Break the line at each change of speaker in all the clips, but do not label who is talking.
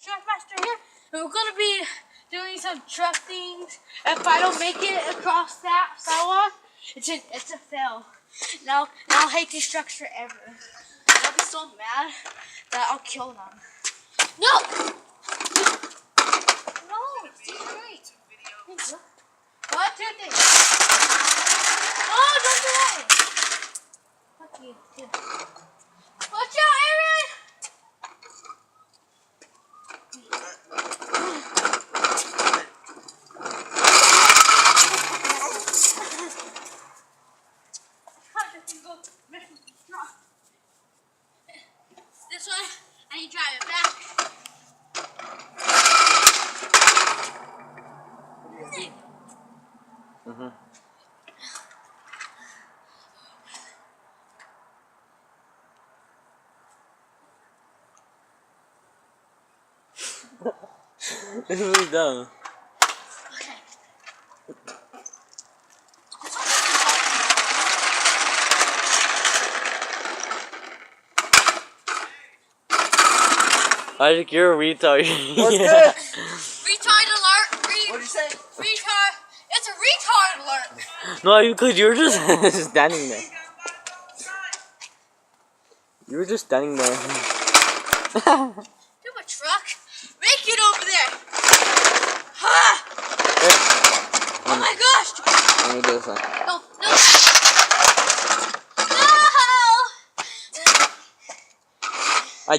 Truckmaster here, and we're gonna be doing some truck things. If I don't make it across that sidewalk, it's a fail. Now I'll hate these trucks forever. I'll be so mad that I'll kill them. No! No, it's too great. What? Two things. Oh, don't do that! Fuck you, too. Watch out, Aaron! This one, I need to drive it back.
This is really dumb.
Okay.
Isaac, you're a retard.
What's
Yeah.
good?
Retard alert!
What'd you say?
Retard! It's a retard alert!
No, because you were just standing there. You were just standing there.
Do a truck? Make it over there! Ha! Oh my gosh!
Let me do this one.
No! No!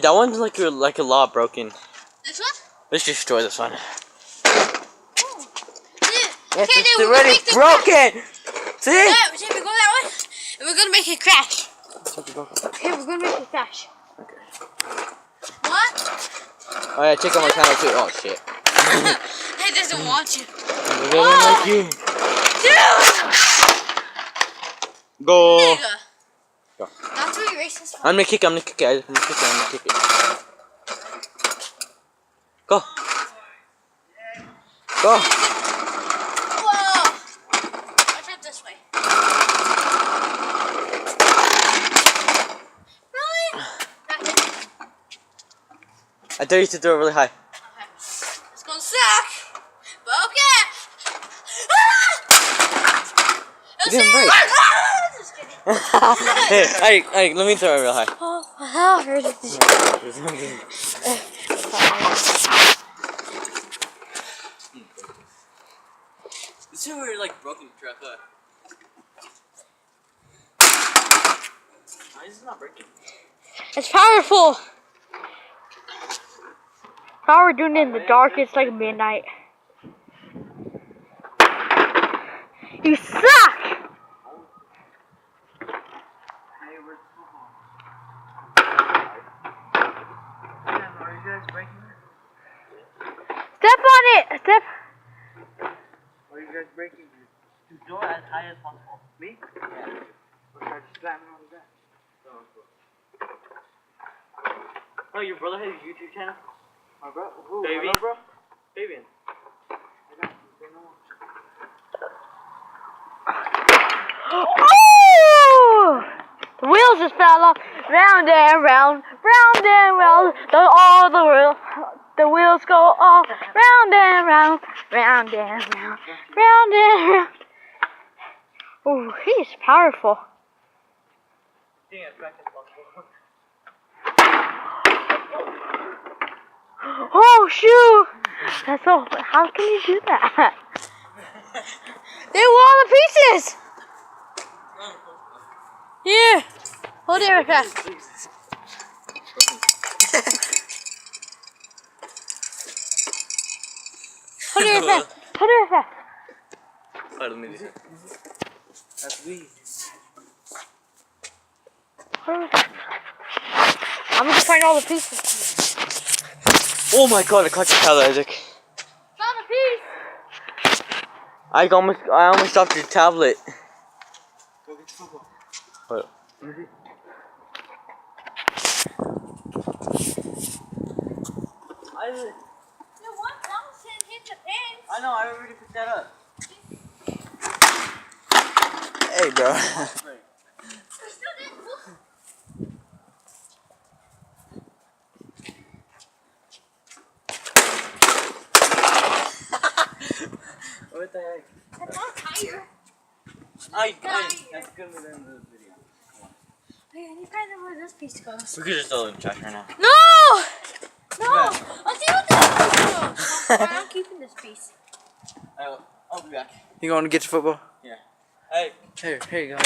That one's like a lot broken.
This one?
Let's destroy this one.
Oh.
Yes,
Okay,
it's
then we're
already
gonna make this
broken! See?
Yeah, we go that way, and we're gonna make it crash. Okay, we're gonna make it crash.
Okay.
What?
Oh yeah, check out my channel too. Oh shit.
It doesn't want you.
I really like you.
Dude!
Go.
Nigga.
Go.
That's where you racist.
I'm gonna kick it. I'm gonna kick it. I'm gonna kick it. Go. Go.
Whoa! I tried this way. Really?
I dare you to throw it really high.
Okay. It's gonna suck. But okay.
You didn't break.
Just kidding.
Hey, let me throw it real high.
Oh, how hurt it?
This is where like broken truck. Why is it not breaking?
It's powerful. How we're doing it in the dark, it's like midnight. You suck!
Are you guys breaking it?
Step on it! Step.
Are you guys breaking it? To go as high as possible. Me? Yeah. Or try to slam it on the back.
Oh, your brother has a YouTube channel?
My bro? Who?
Baby.
My bro?
Fabian.
Oh! The wheels just fell off. Round and round, round and round. The wheels go all round and round, round and round, round and round. Oh, he's powerful. Oh shoot! That's all. How can you do that? They were all the pieces. Here, hold it right fast. Hold it right fast. Hold it right fast.
Oh, let me do it.
That's me.
Hold it right fast. I'm gonna find all the pieces.
Oh my god, I caught your tablet, Isaac.
Found a piece.
I almost dropped your tablet.
Go get the football.
What? Isaac.
The one bounced and hit the fence.
I know, I already picked that up. Hey, bro. What the heck?
That's not tire.
That's gonna be the end of the video.
Hey, I need to find out where this piece goes.
We could just throw it in the trash right now.
No! No!
Yeah.
I'll see what this goes. I'm keeping this piece.
I'll be back.
You going to get your football?
Yeah. Hey.
Here you go.